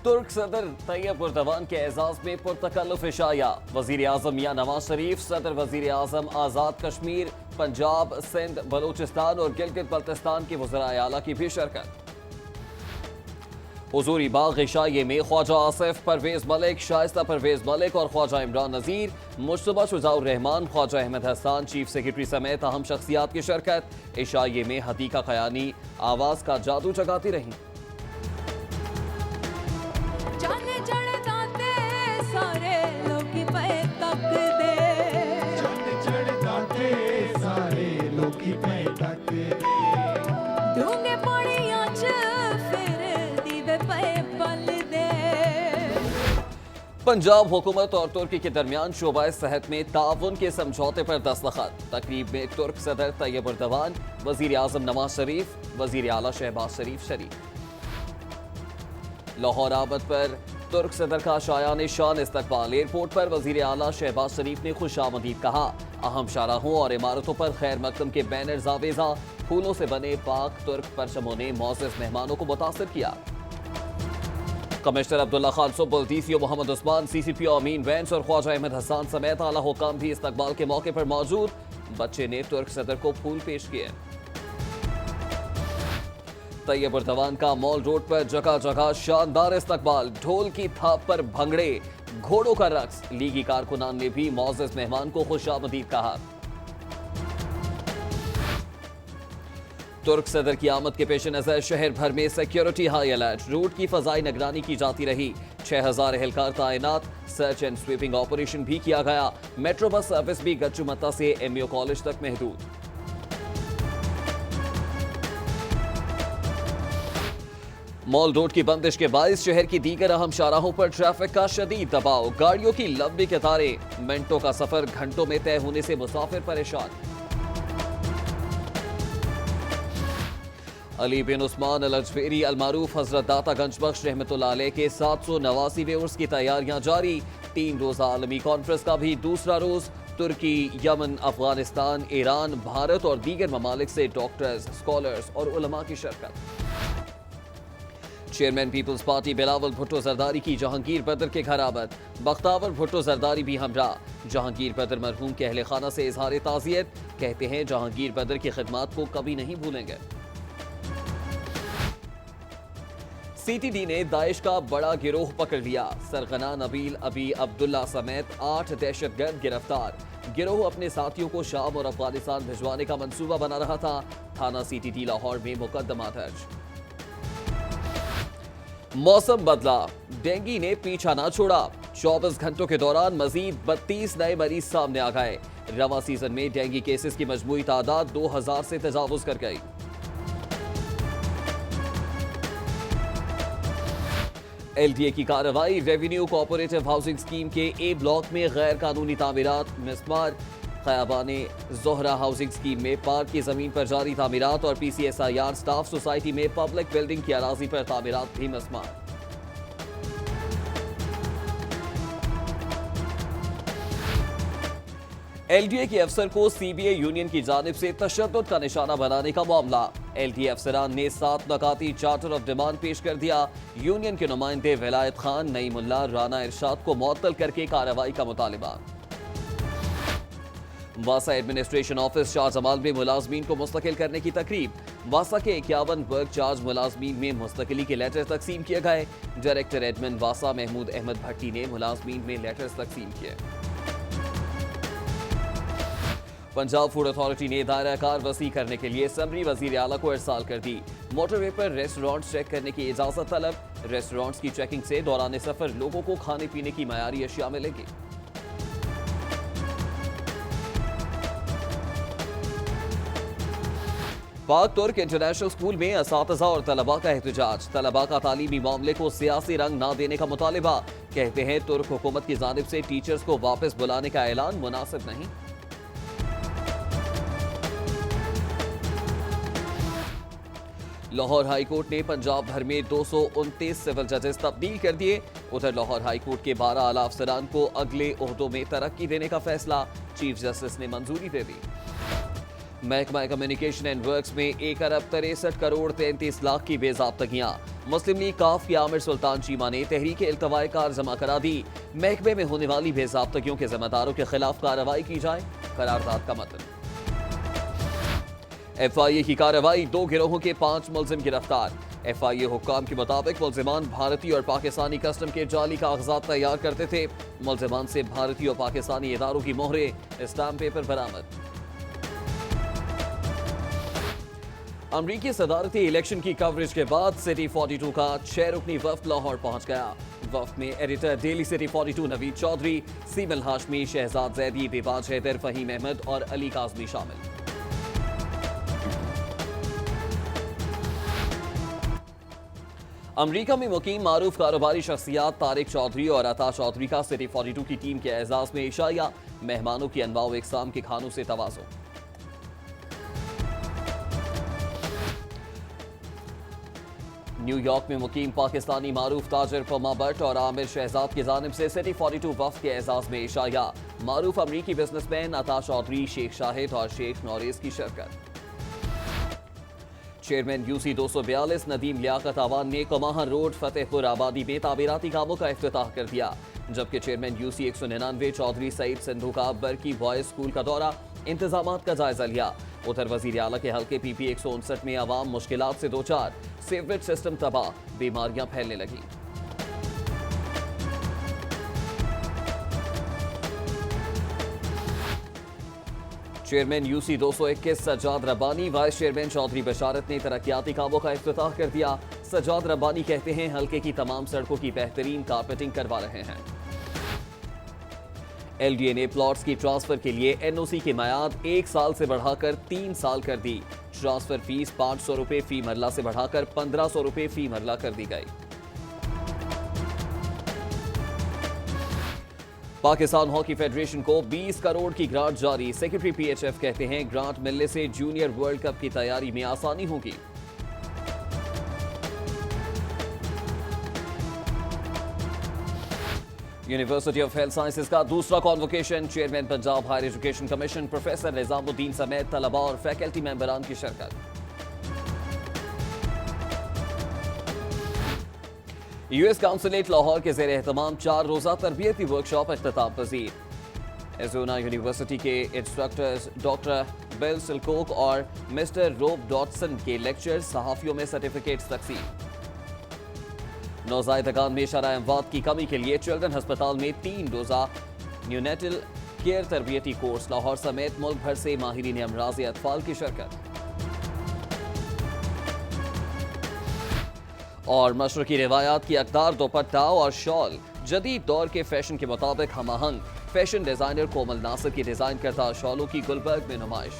तुर्क सदर तैयब उर्दवान के एजाज में पुरतकल्लुफ इशाया। वजीर आजम मियां नवाज शरीफ, सदर वजीर आजम आज़ाद कश्मीर, पंजाब, सिंध, बलूचिस्तान और गिलगित बल्तिस्तान के वज़राए आला की भी शिरकत। हुजूरी बाग इशाये में ख्वाजा आसिफ, परवेज मलिक, शाइस्ता परवेज मलिक और ख्वाजा इमरान नज़ीर, मुश्तबा शुजाउर रहमान, ख्वाजा अहमद हसन, चीफ सेक्रेटरी समेत अहम शख्सियात की शिरकत। इशाये में हदीका खयानी आवाज का जादू जगाती रही। पंजाब हुकूमत और तुर्की के दरमियान शोबा सेहत में ताउन के समझौते पर दस्तखत। तकरीब में तुर्क सदर तैयब उर्दवान, वजीर आजम नवाज शरीफ, वजीर आला शहबाज शरीफ शरीफ। लाहौर आमद पर तुर्क सदर का शायान शान इस्तकबाल। एयरपोर्ट पर वजीर आला शहबाज शरीफ ने खुशामदीद कहा। अहम शाहराहों और इमारतों पर खैर मकदम के बैनर आवेजा, फूलों से बने पाक तुर्क परचमों ने मोअज़्ज़ज़ मेहमानों को मुतासिर किया। Commissioner Abdullah Khan Subbul, DCO Mohammad Usman, CCPO Amin Wains और ख्वाजा अहमद हसन समेत आला हुकाम भी इस्तकबाल के मौके पर मौजूद। बच्चे ने तुर्क सदर को फूल पेश किए। तैयब उर्दवान का मॉल रोड पर जगह जगह शानदार इस्तकबाल। ढोल की थाप पर भंगड़े, घोड़ों का रक्स। लीगी कारकुनान ने भी मोअज़्ज़ज़ मेहमान को खुशामदीद कहा। तुर्क सदर की आमद के पेश नजर शहर भर में सिक्योरिटी हाई अलर्ट। रूट की फजाई निगरानी की जाती रही। 6000 एहलकार तैनात। सर्च एंड स्वीपिंग ऑपरेशन भी किया गया। मेट्रो बस सर्विस भी गच्चूमत्ता से एमईओ कॉलेज तक महदूद। मॉल रोड की बंदिश के बायस शहर की दीगर अहम शाहराहों पर ट्रैफिक का शदीद दबाव। गाड़ियों की लंबी कतारें। मिनटों का सफर घंटों में तय होने से मुसाफिर परेशान। अली बिन उस्मान अल अजवेरी अल मारूफ हजरत दाता गंजबख्श रहमतुल्लाह अलैह के 789वें उर्स की तैयारियां जारी। 3 रोजा आलमी कॉन्फ्रेंस का भी दूसरा रोज। तुर्की, यमन, अफगानिस्तान, ईरान, भारत और दीगर ममालिक से डॉक्टर्स, स्कॉलर्स और उलमा की शिरकत। Chairman peoples party Bilawal Bhutto Zardari की जहांगीर बदर के घर आमद। बख्तावर भुट्टो जरदारी भी हमरा। जहांगीर बदर मरहूम के अहले खाना से इजहार ताज़ियत। कहते हैं जहांगीर बदर की खिदमत को कभी नहीं भूलेंगे। सीटीडी ने दाइश का बड़ा गिरोह पकड़ लिया। सरगना, नबील, अबी अब्दुल्ला समेत 8 दहशतगर्द गिरफ्तार। गिरोह अपने साथियों को शाम और अफगानिस्तान भिजवाने का मंसूबा बना रहा था। थाना सीटीडी लाहौर में मुकदमा दर्ज। मौसम बदला, डेंगू ने पीछा ना छोड़ा। 24 घंटों के दौरान मजीद 32 नए मरीज सामने आ गए। रवा सीजन में डेंगू केसेस की मजमूई तादाद 2000 से तजावुज कर गई। एलडीए की कार्रवाई। रेवेन्यू कोऑपरेटिव हाउसिंग स्कीम के ए ब्लॉक में गैर कानूनी तामीरात, मिसमार। खयाबाने जोहरा हाउसिंग स्कीम में पार्क की जमीन पर जारी तामीरात और पीसीएसआईआर स्टाफ सोसाइटी में पब्लिक बिल्डिंग की अराजी पर तामीरात भी मिसमार। एलडीए के अफसर को सीबीआई यूनियन की जानिब से तशद्दुद का निशाना बनाने का मामला। एलडीए अफसरान ने 7 नकाती चार्टर ऑफ डिमांड पेश कर दिया। यूनियन के नुमाइंदे विलायत खान, नईमुल्ला, राना इरशाद को मुअत्तल करके कार्रवाई का मुतालिबा। वासा एडमिनिस्ट्रेशन ऑफिस शाहजमाल में मुलाजमीन को मुस्तकिल करने की तकरीब। वासा के 51 वर्क चार्ज मुलाजमीन में मुस्तकिली के लेटर तकसीम किए गए। डायरेक्टर एडमिन वासा महमूद अहमद भट्टी ने मुलाजमीन में लेटर्स तकसीम किए। पंजाब फूड अथॉरिटी ने दायरा कार वसी करने के लिए समरी वजीर आला को इरसाल कर दी। मोटरवे पर रेस्टोरेंट चेक करने की इजाजत तलब। रेस्टोरेंट्स की चेकिंग से दौरान सफर लोगों को खाने पीने की मयारी अशिया मिलेगी। पाक तुर्क इंटरनेशनल स्कूल में असातिज़ा और तलबा का एहतजाज। तलबा का तालीमी मामले को सियासी रंग ना देने का मुतालिबा। कहते हैं तुर्क हुकूमत की जानिब से टीचर्स को वापस बुलाने का ऐलान मुनासिब नहीं। लाहौर हाई कोर्ट ने पंजाब भर में 229 सिविल जजेस तब्दील कर दिए। उधर लाहौर हाई कोर्ट के 12 आला अफसरान को अगले ओहदों में तरक्की देने का फैसला चीफ जस्टिस ने मंजूरी दे दी। महकमा कम्युनिकेशन एंड वर्क्स में 1 अरब 63 करोड़ 33 लाख की बेज़ाब्तगियां। मुस्लिम लीग काफ के आमिर सुल्तान चीमा ने तहरीक इल्तवाए कार जमा करा दी। महकमे में होने वाली बेज़ाब्तगियों के जिम्मेदारों के खिलाफ कार्रवाई की जाए, करारदाद का मतन। FIA की कार्रवाई, 2 गिरोहों के 5 मुलजिम गिरफ्तार। FIA हुक्काम के मुताबिक मुलजिमान भारतीय और पाकिस्तानी कस्टम के जाली कागजात तैयार करते थे। मुलजिमान से भारतीय और पाकिस्तानी इदारों की मोहरें, स्टाम्प पेपर बरामद। अमरीकी सदारती इलेक्शन की कवरेज के बाद सिटी 42 का 6 रुकनी वफ्द लाहौर पहुंच गया। वफ्द में editor Daily City 42 Naveed Chaudhry, Seemal Hashmi, Shahzad Zaidi, Dibaj Haider, Faheem Ahmed और अली काजमी शामिल। अमरीका में मुकीम मारूफ कारोबारी शख्सियात तारिक चौधरी और अता चौधरी का सिटी 42 की टीम के एजाज में इशाया, मेहमानों की अनवाओ इकसाम के खानों से तवाज़ो। न्यूयॉर्क में मुकीम पाकिस्तानी मारूफ ताजिर पमा भट्ट और आमिर शहजाद की जानिब से सिटी 42 वफ्द के एजाज में इशाया, मारूफ अमरीकी बिजनेसमैन अता चौधरी, शेख शाहिद और शेख नौरेज की शिरकत। चेयरमैन UC 242 नदीम लियाकत आवान ने कमाहर रोड फतेहपुर आबादी में तामीराती कामों का इफ्तिताह कर दिया, जबकि चेयरमैन UC 199 चौधरी सईद सिंधु का बरकी बॉयज स्कूल का दौरा, इंतजामात का जायजा लिया। उधर वजीर आला के हल्के PP 159 में आवाम मुश्किलात से दो चार, सीवरेज सिस्टम तबाह, बीमारियां फैलने लगी। Chairman UC 221 Sajjad Rabbani, vice chairman Chaudhry Basharat ने तरक्याती कामों का इफ्तिताह कर दिया। सज्जाद रब्बानी कहते हैं हल्के की तमाम सड़कों की बेहतरीन कारपेटिंग करवा रहे हैं। LDA ने प्लॉट्स की ट्रांसफर के लिए NOC की मियाद 1 साल से बढ़ाकर 3 साल कर दी। ट्रांसफर फीस 500 रुपए फी मरला से बढ़ाकर 1500 रुपए फी मरला कर दी गई। पाकिस्तान हॉकी फेडरेशन को 20 करोड़ की ग्रांट जारी, सेक्रेटरी PHF कहते हैं ग्रांट मिलने से जूनियर वर्ल्ड कप की तैयारी में आसानी होगी। यूनिवर्सिटी ऑफ हेल्थ साइंसेज का दूसरा convocation, chairman Punjab higher education commission professor Nizamuddin समेत तलबा और फैकल्टी मेंबरान की शिरकत। US काउंसिलेट लाहौर के जेर एहतमाम 4 रोजा तरबियती वर्कशॉप इख्तिताम पजीर। एज़ोना यूनिवर्सिटी के इंस्ट्रक्टर्स डॉक्टर बिल सिलकोक और मिस्टर रोब डॉटसन के लेक्चर, सहाफियों में सर्टिफिकेट्स तकसीम। नौज़ायदगान में शरह अमवात की कमी के लिए चिल्ड्रन अस्पताल में 3 रोजा न्यूनेटल केयर तरबियती कोर्स, लाहौर समेत मुल्क भर से माहिरीन अमराज़ अतफाल की शिरकत। और मशरकी रिवायात की अकदार दुपट्टा और शॉल, जदीद दौर के फैशन के मुताबिक हम आहंग, फैशन डिजाइनर कोमल नासिर की डिजाइन करता शॉलों की गुलबर्ग में नुमाइश।